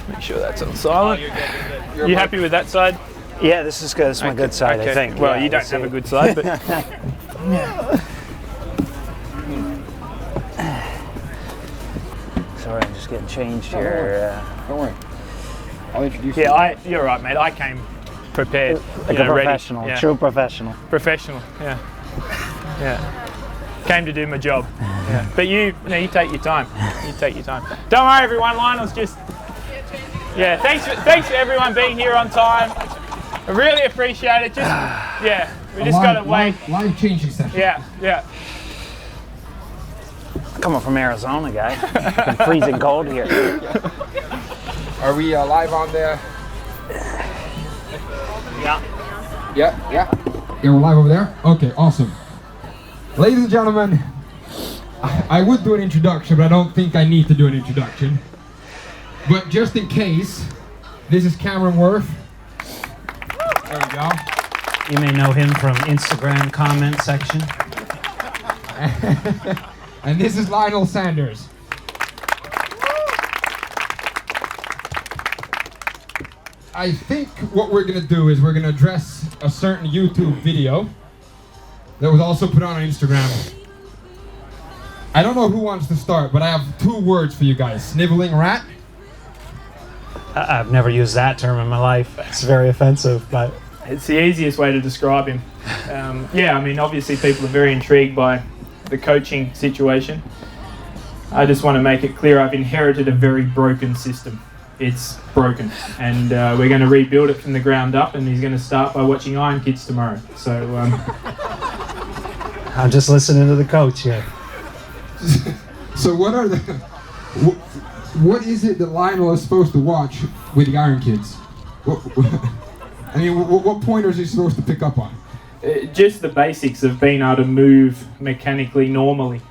Make sure that's on silent. You happy with that side? Yeah, this is good. It's my good side, I think. Well, yeah, you don't have a good side, but sorry, I'm just getting changed here. Don't worry. I'll introduce you. yeah, you're right, mate. I came prepared, Like a professional, ready. Yeah. true professional. Professional, yeah. Came to do my job. Yeah. But you take your time. You take your time. Don't worry, everyone. Lionel's just. Yeah. Thanks for everyone being here on time. I really appreciate it. Just we just got to wait. Live changing session. Yeah. Coming from Arizona, guy. It's been freezing cold here. Are we live on there? Yeah. Yeah, we're live over there? Okay, awesome. Ladies and gentlemen, I would do an introduction, but I don't think I need to do an introduction. But just in case, this is Cameron Wurf. There we go. You may know him from Instagram comment section. And this is Lionel Sanders. I think what we're going to do is we're going to address a certain YouTube video that was also put on Instagram. I don't know who wants to start, but I have 2 words for you guys. Sniveling rat. I've never used that term in my life. It's very offensive, but It's the easiest way to describe him. I mean, obviously people are very intrigued by the coaching situation. I just want to make it clear I've inherited a very broken system. It's broken, and we're going to rebuild it from the ground up, and he's going to start by watching Iron Kids tomorrow. So I'm just listening to the coach here. So what is it that Lionel is supposed to watch with the Iron Kids? What pointers is he supposed to pick up on? just the basics of being able to move mechanically normally.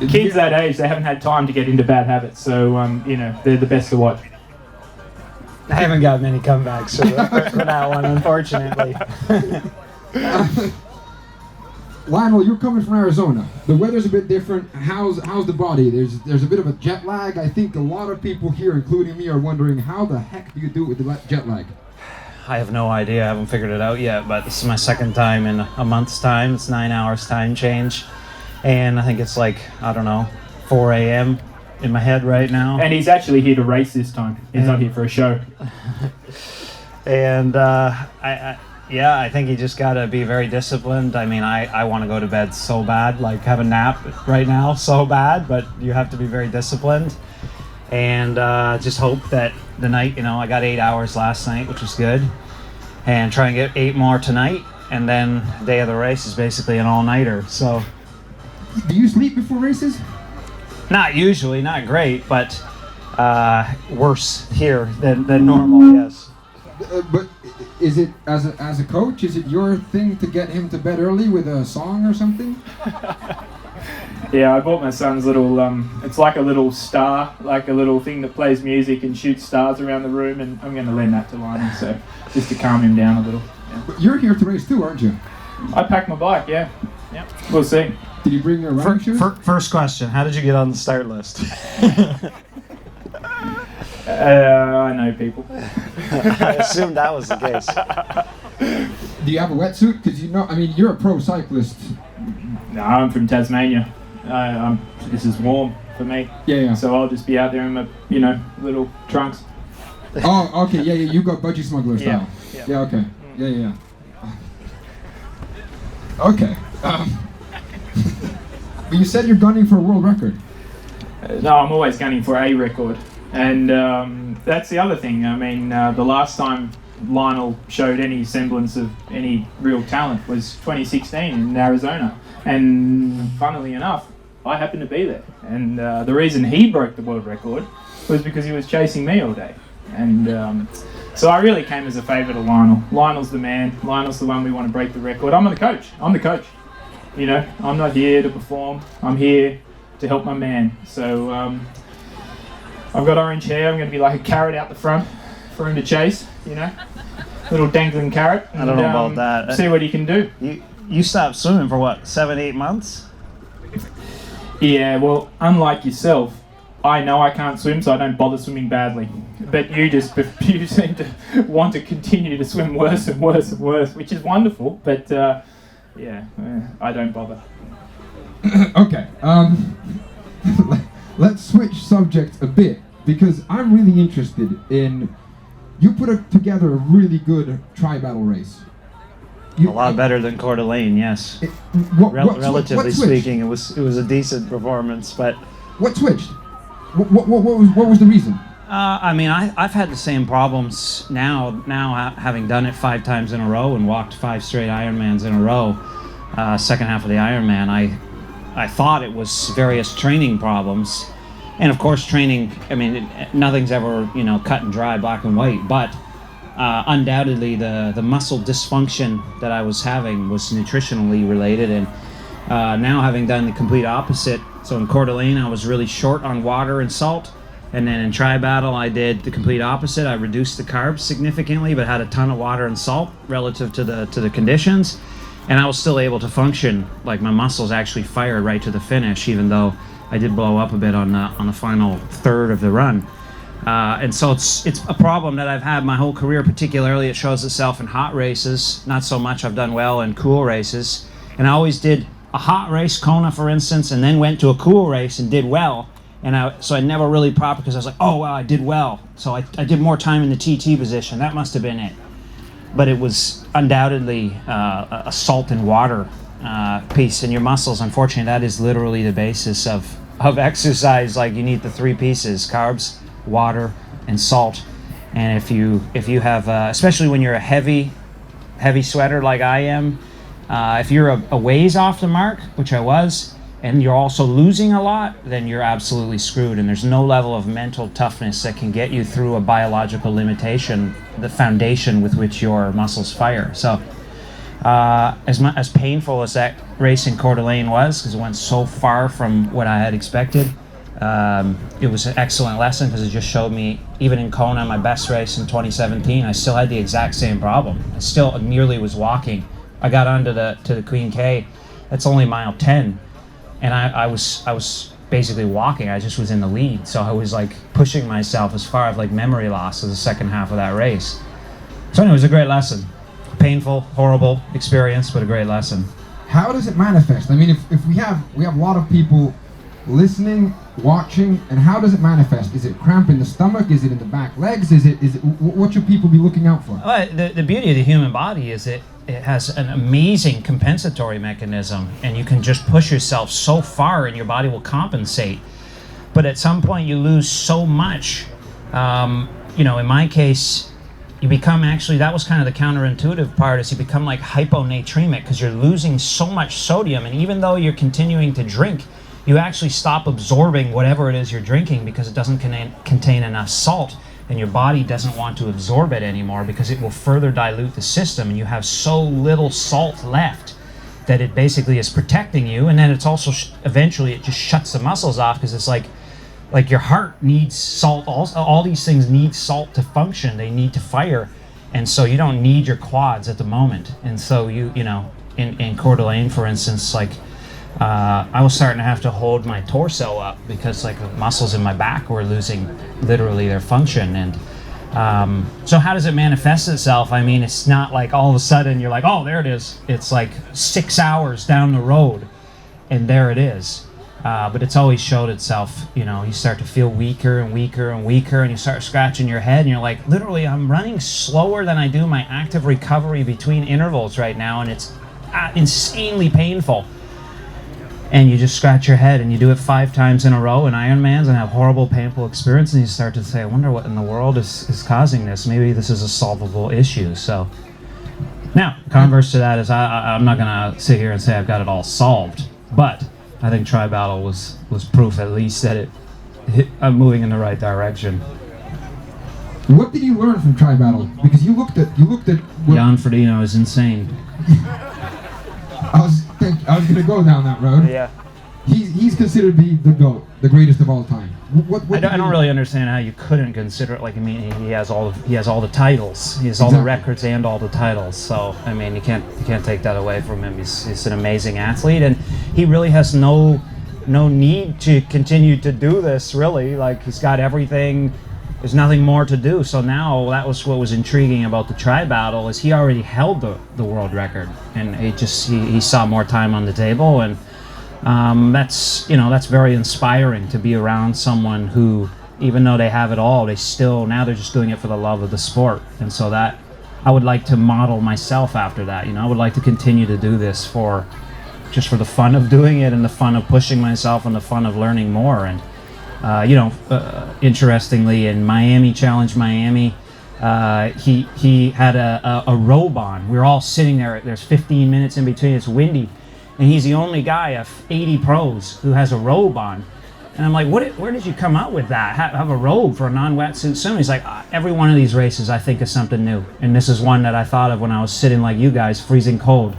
Kids that age, they haven't had time to get into bad habits, so they're the best to watch. I haven't got many comebacks for that one, unfortunately. Lionel, you're coming from Arizona. The weather's a bit different. How's the body? There's a bit of a jet lag. I think a lot of people here, including me, are wondering how the heck do you do it with the jet lag? I have no idea. I haven't figured it out yet, but this is my second time in a month's time. It's 9 hours time change. And I think it's 4 a.m. in my head right now. And he's actually here to race this time. He's not here for a show. And I think you just got to be very disciplined. I mean, I want to go to bed so bad, have a nap right now so bad, but you have to be very disciplined. And just hope that the night, I got 8 hours last night, which was good. And try and get 8 more tonight. And then the day of the race is basically an all-nighter, so. Do you sleep before races? Not usually, not great, but worse here than normal, yes. But is it, as a coach, is it your thing to get him to bed early with a song or something? Yeah, I bought my son's little, it's like a little star, like a little thing that plays music and shoots stars around the room, and I'm going to lend that to Lionel, so just to calm him down a little. Yeah. But you're here to race too, aren't you? I packed my bike, yeah. We'll see. Did you bring your running shoes? First question, how did you get on the start list? I know people. I assumed that was the case. Do you have a wetsuit? Because you're a pro cyclist. No, I'm from Tasmania. This is warm for me. Yeah. So I'll just be out there in my, little trunks. Oh, okay, yeah, you got budgie smuggler style. Yeah, okay. Yeah. Okay. But you said you're gunning for a world record. No, I'm always gunning for a record. And that's the other thing. I mean, the last time Lionel showed any semblance of any real talent was 2016 in Arizona. And funnily enough, I happened to be there. And the reason he broke the world record was because he was chasing me all day. And so I really came as a favour to Lionel. Lionel's the man. Lionel's the one we want to break the record. I'm the coach. I'm not here to perform. I'm here to help my man. So I've got orange hair. I'm going to be like a carrot out the front for him to chase, little dangling carrot. And, I don't know about that. See what he can do. You stopped swimming for what, 7-8 months? Yeah, well, unlike yourself, I know I can't swim, so I don't bother swimming badly. But you you seem to want to continue to swim worse and worse and worse, which is wonderful. But I don't bother. Okay, let's switch subjects a bit, because I'm really interested in, you put together a really good tri-battle race. A lot better than Coeur d'Alene, yes. Relatively speaking, it was a decent performance, but... What switched? What was the reason? I mean, I've had the same problems now having done it 5 times in a row and walked 5 straight Ironmans in a row. Second half of the Ironman, I thought it was various training problems. And of course, training, I mean, nothing's ever, cut and dry, black and white, but undoubtedly the muscle dysfunction that I was having was nutritionally related. And now having done the complete opposite, so in Coeur d'Alene, I was really short on water and salt. And then in tri-battle, I did the complete opposite. I reduced the carbs significantly, but had a ton of water and salt relative to the conditions. And I was still able to function, like my muscles actually fired right to the finish, even though I did blow up a bit on the final third of the run. And so it's a problem that I've had my whole career. Particularly, it shows itself in hot races. Not so much I've done well in cool races. And I always did a hot race, Kona for instance, and then went to a cool race and did well. And so I never really popped because I was like, oh wow, I did well. So I did more time in the TT position. That must have been it. But it was undoubtedly a salt and water piece in your muscles. Unfortunately, that is literally the basis of exercise. Like, you need the 3 pieces: carbs, water, and salt. And if you have, especially when you're a heavy sweater like I am, if you're a ways off the mark, which I was, and you're also losing a lot, then you're absolutely screwed. And there's no level of mental toughness that can get you through a biological limitation, the foundation with which your muscles fire. So as painful as that race in Coeur d'Alene was, because it went so far from what I had expected, it was an excellent lesson, because it just showed me, even in Kona, my best race in 2017, I still had the exact same problem. I still nearly was walking. I got onto the Queen K. That's only mile 10. And I was basically walking. I just was in the lead. So I was like pushing myself as far as like memory loss of the second half of that race. So anyway, it was a great lesson. Painful, horrible experience, but a great lesson. How does it manifest? I mean, if we have a lot of people listening, watching, and how does it manifest? Is it cramp in the stomach? Is it in the back legs? Is it what should people be looking out for? Well, the beauty of the human body is it has an amazing compensatory mechanism, and you can just push yourself so far and your body will compensate. But at some point you lose so much. In my case, you become, actually, that was kind of the counterintuitive part, is you become like hyponatremic, because you're losing so much sodium, and even though you're continuing to drink, you actually stop absorbing whatever it is you're drinking, because it doesn't contain enough salt. And your body doesn't want to absorb it anymore, because it will further dilute the system, and you have so little salt left that it basically is protecting you. And then it's also eventually it just shuts the muscles off, because it's like your heart needs salt. All these things need salt to function. They need to fire, and so you don't need your quads at the moment. And so in Coeur d'Alene, for instance, like I was starting to have to hold my torso up, because like the muscles in my back were losing literally their function. And so how does it manifest itself? I mean, it's not like all of a sudden you're like, oh, there it is. It's like 6 hours down the road and there it is. But it's always showed itself. You start to feel weaker and weaker and weaker, and you start scratching your head, and you're like, literally, I'm running slower than I do my active recovery between intervals right now, and it's insanely painful. And you just scratch your head, and you do it 5 times in a row in Ironmans and have horrible, painful experience, and you start to say, I wonder what in the world is causing this. Maybe this is a solvable issue. So now, converse to that is I'm not going to sit here and say I've got it all solved, but I think tri-battle was proof, at least, that I'm moving in the right direction. What did you learn from tri-battle? Because you looked at Jan Frodeno is insane. I was going to go down that road. Yeah. He's considered the GOAT, the greatest of all time. I don't really understand how you couldn't consider it. Like, I mean, he has all the titles. He has all the records and all the titles. So, I mean, you can't take that away from him. He's an amazing athlete, and he really has no no need to continue to do this really. Like he's got everything. There's nothing more to do. So now that was what was intriguing about the tri battle is he already held the world record, and he saw more time on the table, and that's very inspiring to be around someone who, even though they have it all, now they're just doing it for the love of the sport. And so that I would like to model myself after that. I would like to continue to do this just for the fun of doing it and the fun of pushing myself and the fun of learning more. And interestingly, in Challenge Miami, he had a robe on. We were all sitting there. There's 15 minutes in between. It's windy, and he's the only guy of 80 pros who has a robe on. And I'm like, where did you come up with that? Have a robe for a non-wetsuit swim? He's like, every one of these races I think is something new, and this is one that I thought of when I was sitting like you guys, freezing cold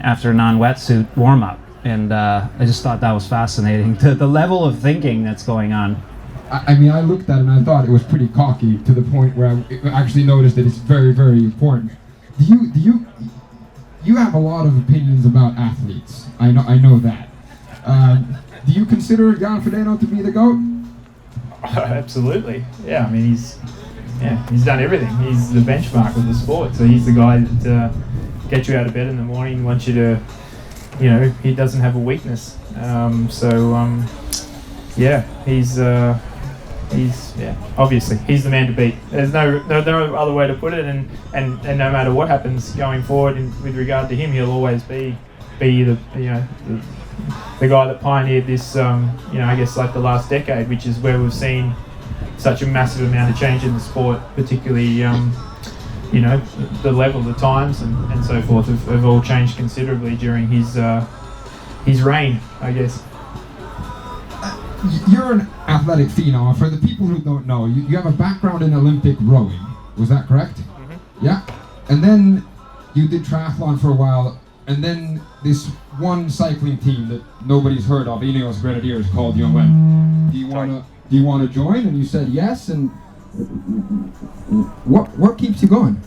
after a non-wetsuit warm-up. And I just thought that was fascinating, the level of thinking that's going on. I mean, I looked at it and I thought it was pretty cocky to the point where I actually noticed that it's very, very important. You have a lot of opinions about athletes. I know that. Do you consider Jan Frodeno to be the GOAT? Absolutely. Yeah, I mean, he's done everything. He's the benchmark of the sport. So he's the guy that gets you out of bed in the morning, wants you to, he doesn't have a weakness. Obviously he's the man to beat. There's no other way to put it, and no matter what happens going forward with regard to him, he'll always be the guy that pioneered this, I guess like the last decade, which is where we've seen such a massive amount of change in the sport, particularly the level, the times and so forth have all changed considerably during his reign, I guess. You're an athletic phenom. For the people who don't know, you have a background in Olympic rowing. Was that correct? Mm-hmm. Yeah. And then you did triathlon for a while, and then this one cycling team that nobody's heard of, Ineos Grenadiers, called you and went, do you want to join? And you said yes. And what keeps you going?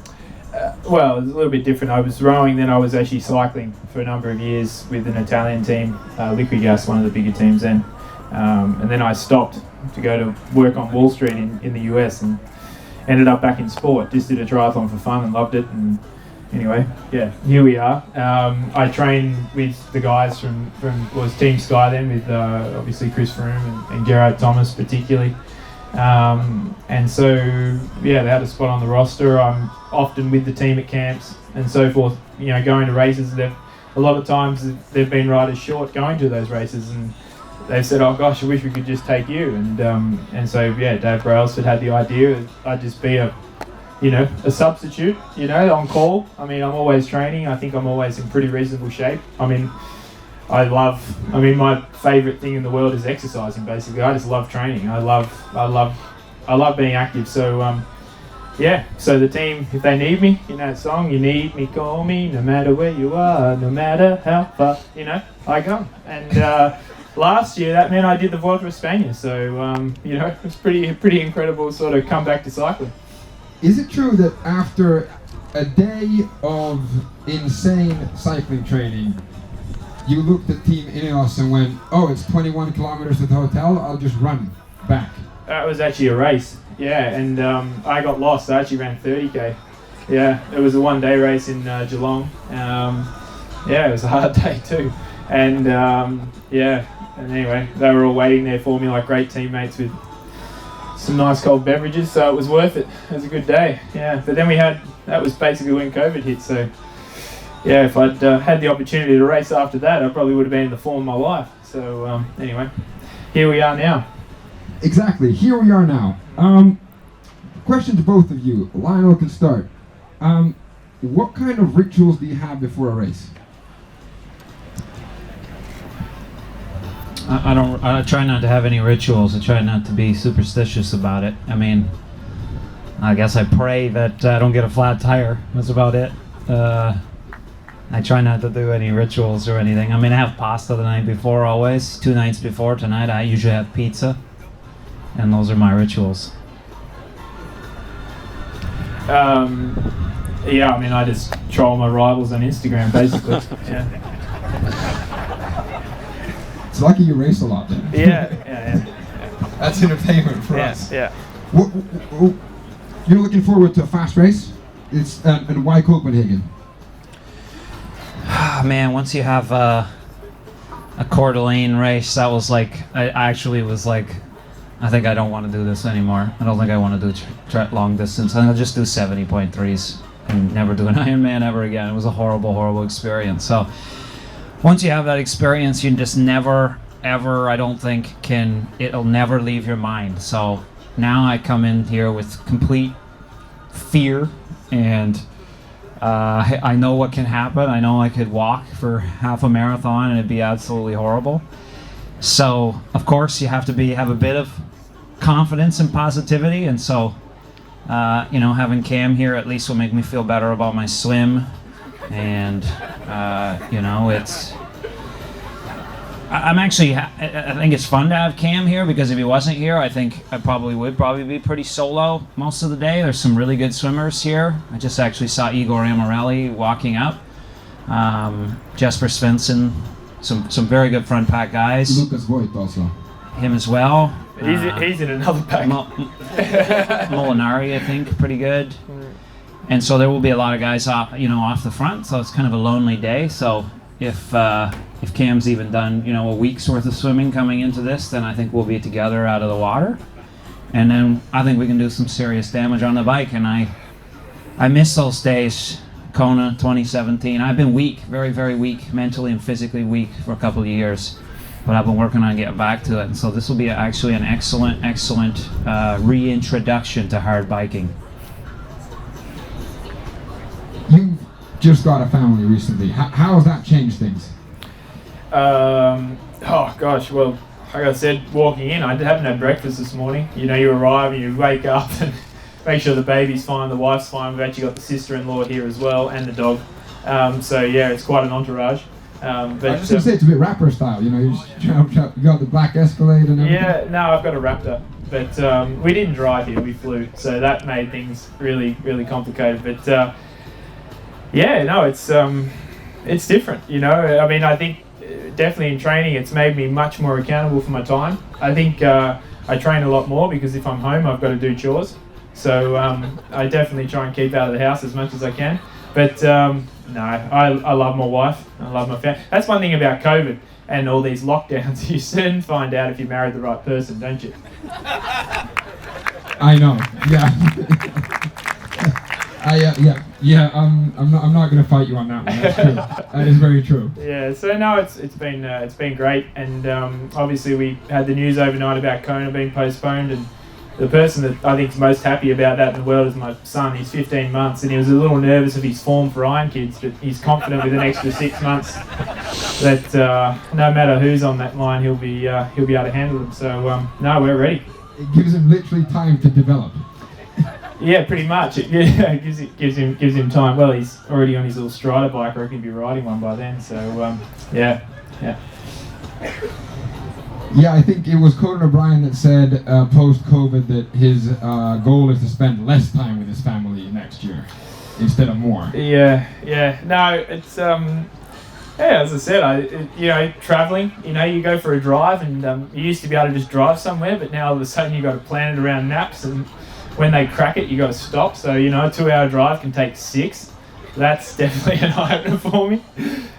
Well, it's a little bit different. I was rowing, then I was actually cycling for a number of years with an Italian team, Liquigas, one of the bigger teams then. And then I stopped to go to work on Wall Street in the US and ended up back in sport. Just did a triathlon for fun and loved it. And anyway, yeah, here we are. I trained with the guys from was Team Sky then with obviously Chris Froome and Gerard Thomas particularly. And so, yeah, they had a spot on the roster. I'm often with the team at camps and so forth, going to races. A lot of times they've been riders short going to those races, and they said, oh gosh, I wish we could just take you. And so, yeah, Dave Brailsford had the idea I'd just be a substitute, on call. I mean, I'm always training. I think I'm always in pretty reasonable shape. I mean, my favourite thing in the world is exercising, basically. I just love training. I love being active. So, so the team, if they need me, that song, you need me, call me, no matter where you are, no matter how far, I come. And last year, that meant I did the Vuelta a España. So, it was pretty incredible sort of comeback to cycling. Is it true that after a day of insane cycling training, you looked at Team Ineos and went, oh, it's 21 kilometers to the hotel, I'll just run back? That was actually a race, yeah, and I got lost. I actually ran 30k. Yeah, it was a one-day race in Geelong. It was a hard day too. And and anyway, they were all waiting there for me like great teammates with some nice cold beverages, so it was worth it. It was a good day, yeah. But then that was basically when COVID hit, so yeah, if I'd had the opportunity to race after that, I probably would have been in the form of my life. So anyway, here we are now. Exactly, here we are now. Question to both of you. Lionel can start. What kind of rituals do you have before a race? I try not to have any rituals. I try not to be superstitious about it. I mean, I guess I pray that I don't get a flat tire. That's about it. I try not to do any rituals or anything. I mean, I have pasta the night before always. 2 nights before. Tonight I usually have pizza. And those are my rituals. I just troll my rivals on Instagram, basically. Yeah. It's lucky you race a lot then. Yeah. That's entertainment for us. Yeah. You're looking forward to a fast race? It's and why Copenhagen? Man, once you have a Coeur d'Alene race, that was like, I actually was like, I think I don't want to do this anymore. I don't think I want to do long distance. I think I'll just do 70.3s and never do an Ironman ever again. It was a horrible, horrible experience. So once you have that experience, you just never, ever, I don't think, it'll never leave your mind. So now I come in here with complete fear, and I know what can happen. I know I could walk for half a marathon and it'd be absolutely horrible. So of course you have to have a bit of confidence and positivity, and so having Cam here at least will make me feel better about my swim, and I think it's fun to have Cam here, because if he wasn't here, I think I would be pretty solo most of the day. There's some really good swimmers here. I just actually saw Igor Amarelli walking up, Jesper Svensson, some very good front pack guys. Lucas Voigt also. Him as well. He's in another pack. Molinari, I think, pretty good. And so there will be a lot of guys off the front. So it's kind of a lonely day. So if Cam's even done a week's worth of swimming coming into this, then I think we'll be together out of the water, and then I think we can do some serious damage on the bike. And I miss those days. Kona 2017. I've been weak, very, very weak, mentally and physically weak for a couple of years, but I've been working on getting back to it. And so this will be actually an excellent reintroduction to hard biking. You just got a family recently. How has that changed things? Oh gosh, well, like I said, walking in, I haven't had breakfast this morning. You arrive and you wake up and make sure the baby's fine, the wife's fine. We've actually got the sister-in-law here as well, and the dog. So yeah, it's quite an entourage. But I was just gonna say, it's a bit rapper style. You got the black Escalade and everything. Yeah, no, I've got a Raptor, but we didn't drive here, we flew, so that made things really, really complicated. But yeah, no, it's different. I mean, I think definitely in training, it's made me much more accountable for my time. I think I train a lot more because if I'm home, I've got to do chores. So I definitely try and keep out of the house as much as I can. But no, I love my wife. I love my family. That's one thing about COVID and all these lockdowns. You soon find out if you married the right person, don't you? I know. Yeah. I'm not going to fight you on that one. That's true. That is very true. Yeah. So no, it's been great, and obviously we had the news overnight about Kona being postponed, and the person that I think is most happy about that in the world is my son. He's 15 months, and he was a little nervous of his form for Iron Kids, but he's confident with an extra 6 months that no matter who's on that line, he'll be able to handle them. So no, we're ready. It gives him literally time to develop. Yeah, pretty much. It gives him time. Well, he's already on his little Strider bike, or he can be riding one by then. So yeah. Yeah, I think it was Conan O'Brien that said post-COVID that his goal is to spend less time with his family next year instead of more. Yeah. No, it's as I said, traveling. You go for a drive, and you used to be able to just drive somewhere, but now all of a sudden you got to plan it around naps, and when they crack it, you got to stop. So a 2-hour drive can take 6. That's definitely an eye-opener for me.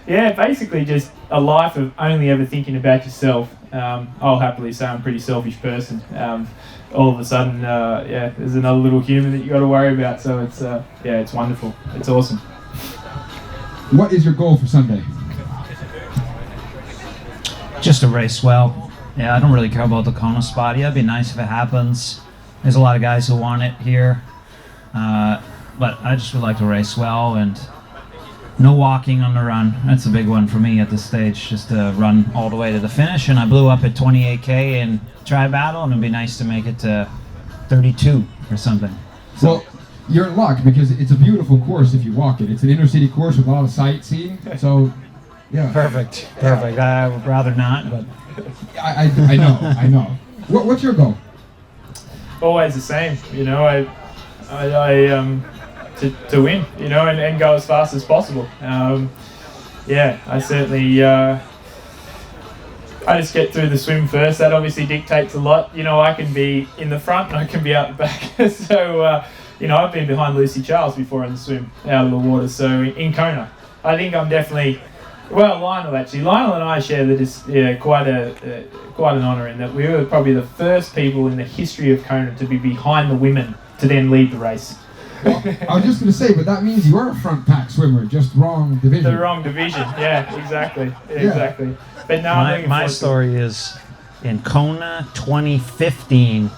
Yeah, basically just a life of only ever thinking about yourself. I'll happily say I'm a pretty selfish person. All of a sudden, there's another little human that you got to worry about. So it's wonderful. It's awesome. What is your goal for Sunday? Just to race well. Yeah, I don't really care about the Kona spot. Yeah, it'd be nice if it happens. There's a lot of guys who want it here. But I just would like to race well, and no walking on the run. That's a big one for me at this stage, just to run all the way to the finish. And I blew up at 28K in Tri Battle, and it'd be nice to make it to 32 or something. So, well, you're in luck because it's a beautiful course if you walk it. It's an inner city course with a lot of sightseeing. So, yeah. Perfect. I would rather not, but I know. What's your goal? Always the same. To win, and go as fast as possible. I certainly I just get through the swim first. That obviously dictates a lot. You know, I can be in the front and I can be out the back. So, you know, I've been behind Lucy Charles before in the swim, out of the water. So in Kona, I think I'm definitely, well, Lionel actually. Lionel and I share that it's quite an honour in that we were probably the first people in the history of Kona to be behind the women to then lead the race. Well, I was just going to say, but that means you are a front pack swimmer, just wrong division. The wrong division, yeah, exactly. But no, my story is in Kona 2015,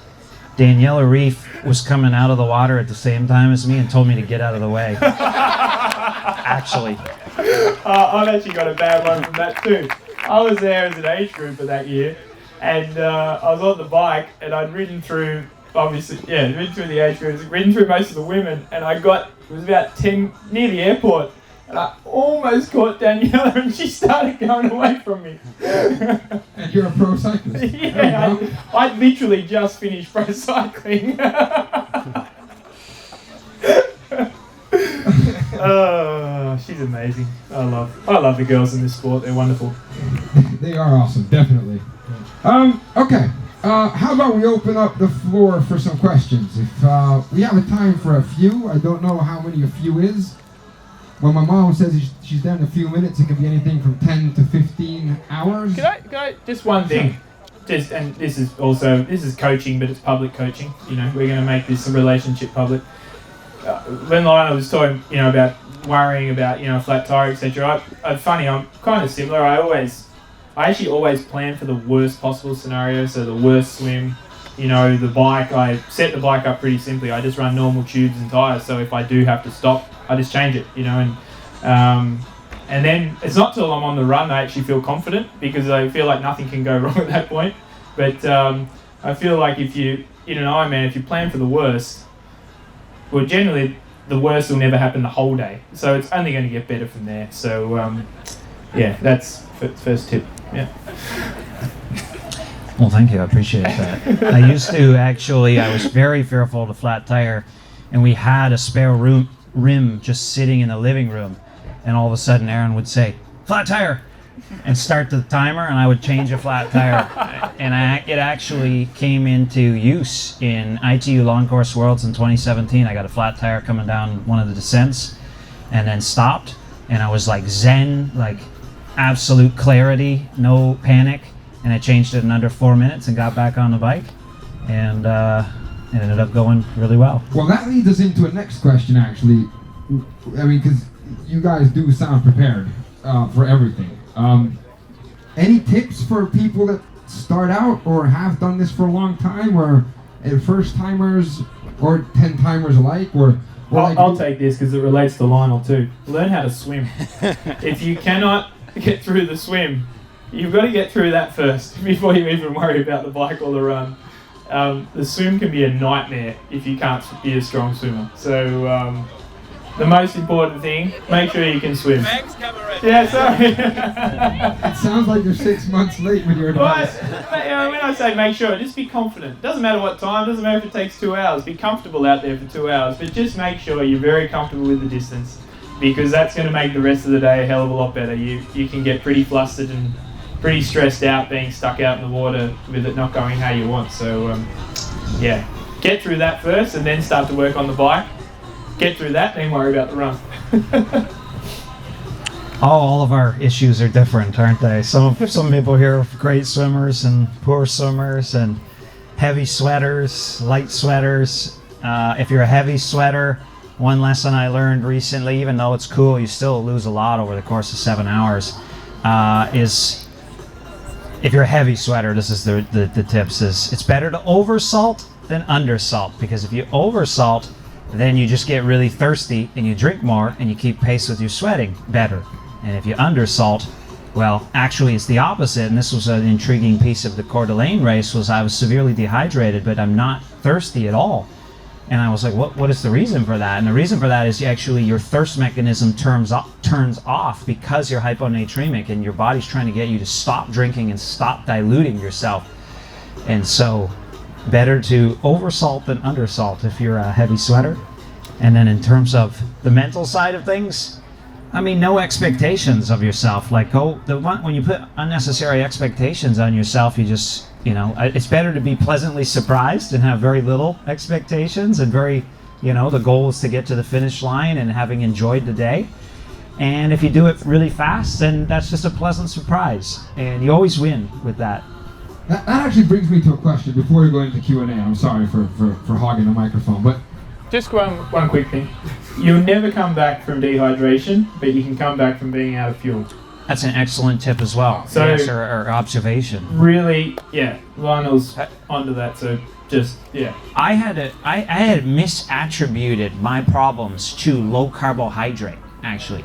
Daniela Reef was coming out of the water at the same time as me and told me to get out of the way. Actually. I've actually got a bad one from that too. I was there as an age grouper that year, and I was on the bike, and I'd ridden through, ridden through the age groups, ridden through most of the women, and it was about 10, near the airport, and I almost caught Daniela, and she started going away from me. And you're a pro cyclist. Yeah, I'd literally just finished pro cycling. Oh, she's amazing. I love the girls in this sport. They're wonderful. They are awesome, definitely. Okay. How about we open up the floor for some questions? If we have a time for a few, I don't know how many a few is. When my mom says she's done a few minutes, it can be anything from 10 to 15 hours. Can I just one thing? And this is coaching, but it's public coaching. You know, we're going to make this a relationship public. When Lionel was talking, you know, about worrying about, you know, flat tire, etc. Funny, I'm kind of similar. I actually always plan for the worst possible scenario. So the worst swim, you know, the bike. I set the bike up pretty simply. I just run normal tubes and tires. So if I do have to stop, I just change it, you know. And then it's not till I'm on the run I actually feel confident, because I feel like nothing can go wrong at that point. But I feel like if you, in an Ironman, if you plan for the worst, well, generally, the worst will never happen the whole day. So it's only going to get better from there. So, yeah, that's first tip. Yeah. Well, thank you. I appreciate that. I was very fearful of the flat tire, and we had a spare rim just sitting in the living room. And all of a sudden, Aaron would say, "Flat tire," and start the timer, and I would change a flat tire. And it actually came into use in ITU Long Course Worlds in 2017. I got a flat tire coming down one of the descents, and then stopped, and I was like zen, like absolute clarity, no panic, and I changed it in under 4 minutes and got back on the bike, and it ended up going really well. Well, that leads us into a next question, actually. I mean, because you guys do sound prepared for everything. Any tips for people that start out or have done this for a long time, or first timers or 10 timers alike, or I'll take this because it relates to Lionel too. Learn how to swim. If you cannot get through the swim, you've got to get through that first before you even worry about the bike or the run. The swim can be a nightmare if you can't be a strong swimmer. So the most important thing, make sure you can swim. Yeah, sorry. It sounds like you're 6 months late with your advice. But, you know, when I say make sure, just be confident. Doesn't matter what time, doesn't matter if it takes 2 hours. Be comfortable out there for 2 hours, but just make sure you're very comfortable with the distance, because that's going to make the rest of the day a hell of a lot better. You can get pretty flustered and pretty stressed out being stuck out in the water with it not going how you want. So, yeah, get through that first and then start to work on the bike. Get through that, then worry about the run. All of our issues are different, aren't they? Some people here are great swimmers and poor swimmers, and heavy sweaters, light sweaters. If you're a heavy sweater, one lesson I learned recently, even though it's cool, you still lose a lot over the course of 7 hours, is if you're a heavy sweater, this is the tips, is it's better to oversalt than undersalt, because if you oversalt, then you just get really thirsty and you drink more and you keep pace with your sweating better. And if you undersalt, well, actually it's the opposite. And this was an intriguing piece of the Coeur d'Alene race, was I was severely dehydrated, but I'm not thirsty at all. And I was like, what is the reason for that? And the reason for that is actually your thirst mechanism turns off because you're hyponatremic and your body's trying to get you to stop drinking and stop diluting yourself. And so better to oversalt than undersalt if you're a heavy sweater. And then in terms of the mental side of things, I mean, no expectations of yourself. Like, when you put unnecessary expectations on yourself, you just, it's better to be pleasantly surprised and have very little expectations and the goal is to get to the finish line and having enjoyed the day. And if you do it really fast, then that's just a pleasant surprise. And you always win with that. That actually brings me to a question before we go into Q&A. I'm sorry for hogging the microphone, but just one quick thing. You'll never come back from dehydration, but you can come back from being out of fuel. That's an excellent tip as well. So, yes, or observation. Really, yeah, Lionel's onto that. So just, yeah. I had misattributed my problems to low carbohydrate, actually.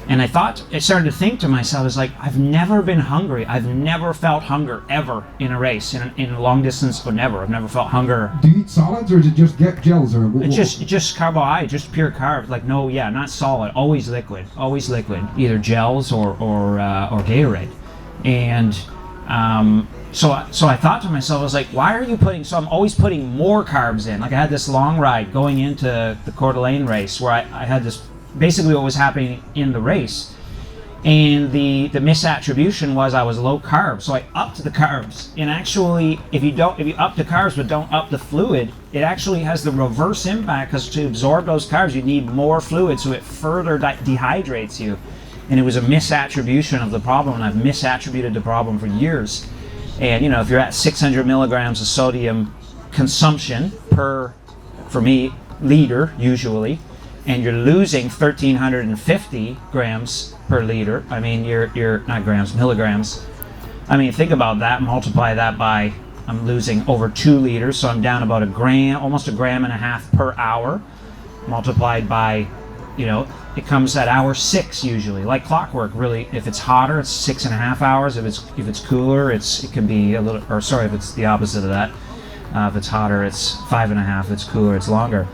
And I started to think to myself, it's like, I've never been hungry. I've never felt hunger ever in a race, in a long distance, or never. I've never felt hunger. Do you eat solids or is it just gels? Or It's just carbohydrate, just pure carbs. Like, no, yeah, not solid, always liquid, either gels or Gatorade. And so I thought to myself, I was like, why are you so I'm always putting more carbs in. Like, I had this long ride going into the Coeur d'Alene race where I had this, basically what was happening in the race, and the misattribution was I was low carb, so I upped the carbs. And actually, if you up the carbs but don't up the fluid, it actually has the reverse impact, because to absorb those carbs you need more fluid, so it further dehydrates you. And it was a misattribution of the problem, and I've misattributed the problem for years. And if you're at 600 milligrams of sodium consumption per, for me, liter usually, and you're losing 1,350 grams per liter. I mean, you're not grams, milligrams. I mean, think about that, multiply that by, I'm losing over 2 liters, so I'm down about almost a gram and a half per hour, multiplied by, it comes at hour 6 usually, like clockwork, really. If it's hotter, it's 6.5 hours. If it's cooler, it can be if it's the opposite of that. If it's hotter, it's 5.5. If it's cooler, it's longer.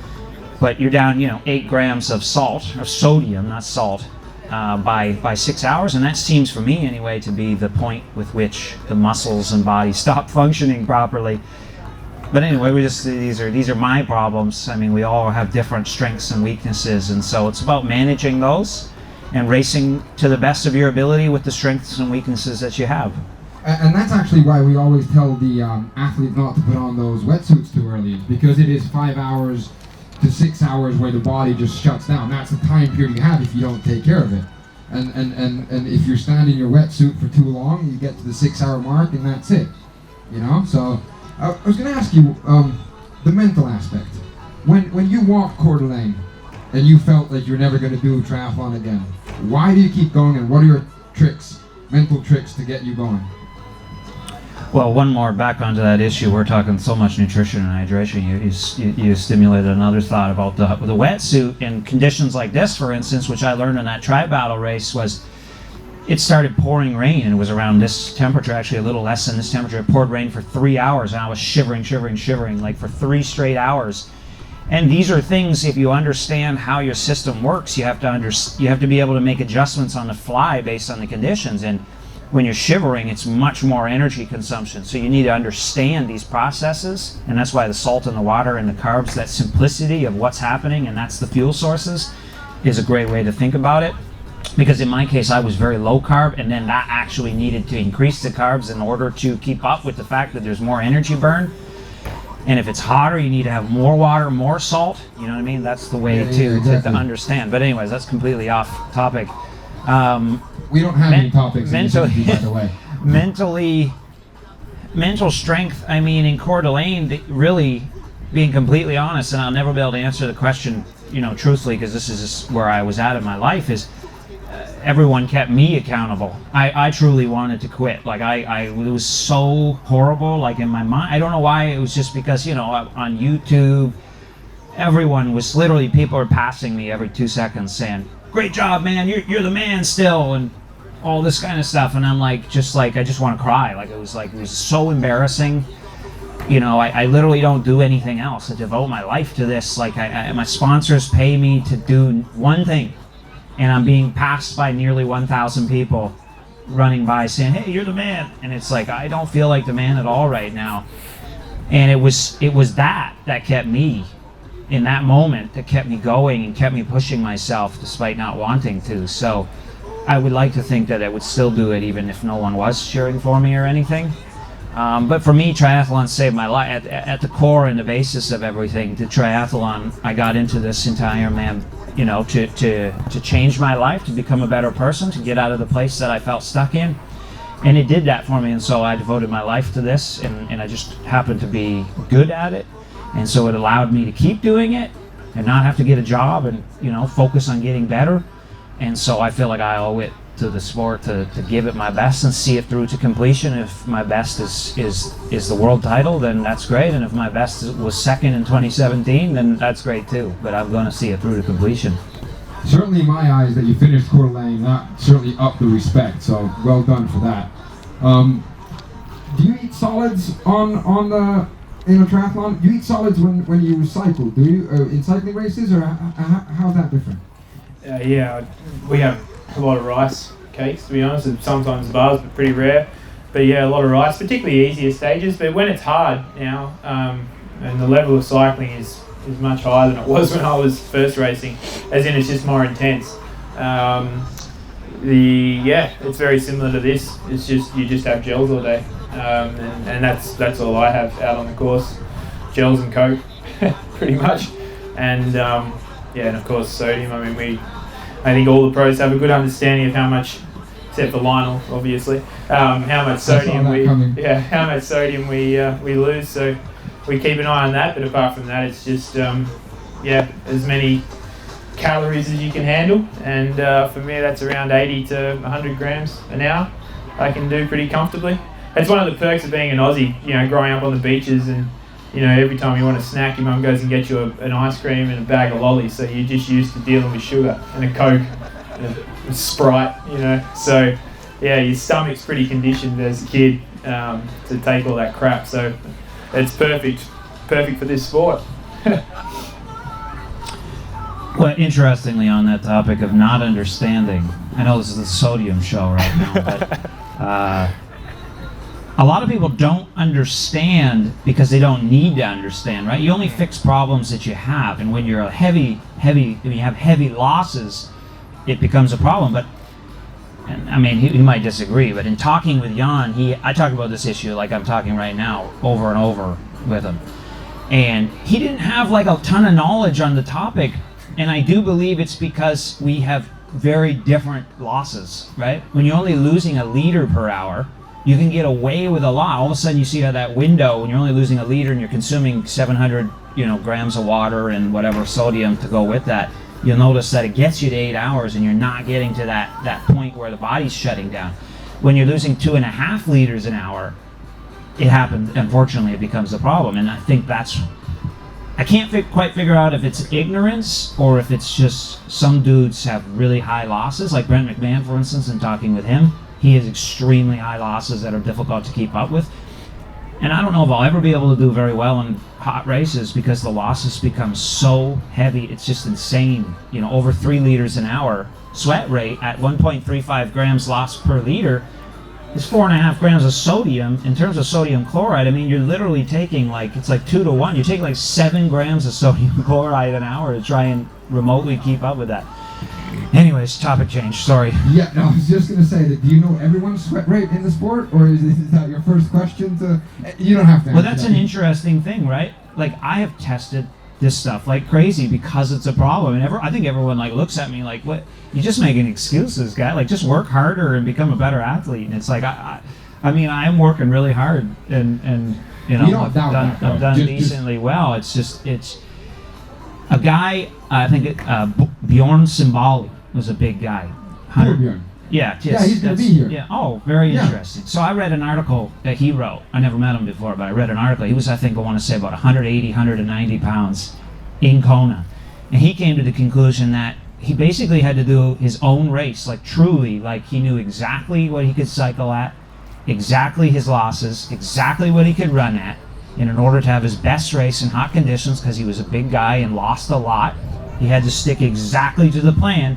But you're down, 8 grams of salt, or sodium, not salt, by 6 hours, and that seems, for me anyway, to be the point with which the muscles and body stop functioning properly. But anyway, these are my problems. I mean, we all have different strengths and weaknesses, and so it's about managing those and racing to the best of your ability with the strengths and weaknesses that you have. And that's actually why we always tell the athletes not to put on those wetsuits too early, because it is 5 hours to 6 hours where the body just shuts down. That's the time period you have if you don't take care of it. And if you're standing in your wetsuit for too long, you get to the 6 hour mark and that's it. So I was going to ask you the mental aspect. When you walked Coeur d'Alene and you felt like you're never going to do triathlon again, why do you keep going, and what are your mental tricks to get you going? Well, one more back onto that issue. We're talking so much nutrition and hydration. You stimulated another thought about the wetsuit in conditions like this, for instance, which I learned in that tri-battle race. Was it started pouring rain, and it was around this temperature, actually a little less than this temperature. It poured rain for 3 hours, and I was shivering, like for 3 straight hours. And these are things, if you understand how your system works, you have to be able to make adjustments on the fly based on the conditions. And when you're shivering, it's much more energy consumption. So you need to understand these processes, and that's why the salt in the water and the carbs, that simplicity of what's happening, and that's the fuel sources, is a great way to think about it. Because in my case, I was very low carb, and then that actually needed to increase the carbs in order to keep up with the fact that there's more energy burn. And if it's hotter, you need to have more water, more salt. You know what I mean? That's the way to understand. But anyways, that's completely off topic. We don't have any topics in this interview, by the way. Mental strength, I mean, in Coeur d'Alene, really, being completely honest, and I'll never be able to answer the question, truthfully, because this is just where I was at in my life, is everyone kept me accountable. I truly wanted to quit. Like, it was so horrible, like in my mind. I don't know why. It was just because, on YouTube, people were passing me every 2 seconds saying, "Great job, man, you're the man still," and all this kind of stuff. And I'm like, I just want to cry. Like, it was so embarrassing. I literally don't do anything else. I devote my life to this. Like, my sponsors pay me to do one thing, and I'm being passed by nearly 1,000 people running by saying, "Hey, you're the man." And it's like, I don't feel like the man at all right now. And it was that kept me in that moment that kept me going and kept me pushing myself despite not wanting to. So I would like to think that I would still do it even if no one was cheering for me or anything. But for me, triathlon saved my life. At the core and the basis of everything, the triathlon, I got into this into Ironman, you know, to change my life, to become a better person, to get out of the place that I felt stuck in. And it did that for me, and so I devoted my life to this, and I just happened to be good at it. And so it allowed me to keep doing it and not have to get a job and, you know, focus on getting better. And so I feel like I owe it to the sport to give it my best and see it through to completion. If my best is the world title, then that's great. And if my best was second in 2017, then that's great too. But I'm going to see it through to completion. Certainly in my eyes that you finished Coeur d'Alene, that certainly upped the respect, so well done for that. Do you eat solids in a triathlon? Do you eat solids when you cycle? Do you in cycling races, or how's that different? Yeah, we have a lot of rice cakes, to be honest, and sometimes bars, but pretty rare. But yeah, a lot of rice, particularly easier stages. But when it's hard now, and the level of cycling is much higher than it was when I was first racing, as in it's just more intense. It's very similar to this. It's just you just have gels all day, and that's all I have out on the course, gels and Coke, pretty much, and and of course sodium. I mean, I think all the pros have a good understanding of how much, except for Lionel, obviously, how much sodium we lose. So we keep an eye on that. But apart from that, it's just as many calories as you can handle. And for me, that's around 80 to 100 grams an hour. I can do pretty comfortably. It's one of the perks of being an Aussie. You know, growing up on the beaches, and you know, every time you want a snack, your mum goes and gets you an ice cream and a bag of lollies. So you're just used to dealing with sugar and a Coke and a Sprite, you know. So yeah, your stomach's pretty conditioned as a kid to take all that crap. So it's perfect for this sport. Well, interestingly, on that topic of not understanding, I know this is the sodium show right now, but a lot of people don't understand because they don't need to understand, right? You only fix problems that you have, and when you're when you have heavy losses, it becomes a problem. But, and I mean, he might disagree, but in talking with Jan, I talk about this issue like I'm talking right now, over and over with him, and he didn't have like a ton of knowledge on the topic, and I do believe it's because we have very different losses, right? When you're only losing a liter per hour, you can get away with a lot. All of a sudden you see how that window, when you're only losing a liter and you're consuming 700 grams of water and whatever sodium to go with that, you'll notice that it gets you to 8 hours and you're not getting to that point where the body's shutting down. When you're losing 2.5 liters an hour, it happens, unfortunately, it becomes a problem. And I think I can't quite figure out if it's ignorance or if it's just some dudes have really high losses, like Brent McMahon, for instance, in talking with him. He has extremely high losses that are difficult to keep up with. And I don't know if I'll ever be able to do very well in hot races because the losses become so heavy. It's just insane. You know, over 3 liters an hour sweat rate at 1.35 grams lost per liter is 4.5 grams of sodium. In terms of sodium chloride, I mean, you're literally taking it's like 2 to 1. You're taking like 7 grams of sodium chloride an hour to try and remotely keep up with that. Anyways, topic change, sorry. Yeah, no, I was just going to say that, do you know everyone's sweat rate in the sport, or is that your first question to... You don't have to answer. Well, that's an interesting thing, right? Like, I have tested this stuff like crazy because it's a problem. And I think everyone looks at me like, what? You're just making excuses, guy. Like, just work harder and become a better athlete. And it's like, I mean, I am working really hard and I've done decently well. It's a guy, I think Bjorn Simbali was a big guy. Bjorn. Yeah, he's going to be here. Yeah. Very interesting. So I read an article that he wrote. I never met him before, but I read an article. He was, I think, I want to say about 180, 190 pounds in Kona. And he came to the conclusion that he basically had to do his own race, truly, he knew exactly what he could cycle at, exactly his losses, exactly what he could run at, and in order to have his best race in hot conditions, because he was a big guy and lost a lot, he had to stick exactly to the plan.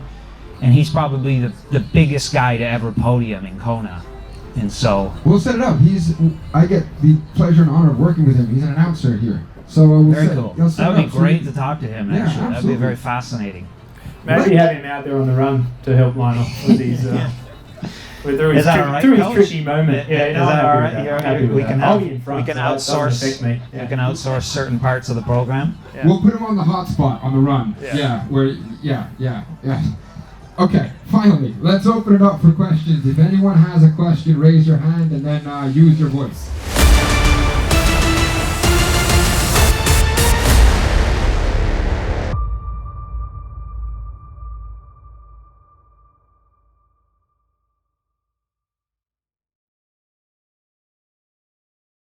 And he's probably the biggest guy to ever podium in Kona. And so We'll set it up. I get the pleasure and honor of working with him. He's an announcer here. So we'll very set, cool. you'll set That would it be up so great you- to talk to him. Yeah, Actually, that'd be absolutely. very fascinating. Maybe have him out there on the run to help Lionel with his. Is that all right, through his Coach? tricky moment. Yeah, Is no, that I'm all happy right? with that. You're- I'm happy with we that. can I'll have- be in front, we can so that doesn't outsource- affect me. Yeah. We can outsource certain parts of the program. Yeah. We'll put him on the hot spot on the run. Yeah. Yeah. Okay, finally, let's open it up for questions. If anyone has a question, raise your hand and then use your voice.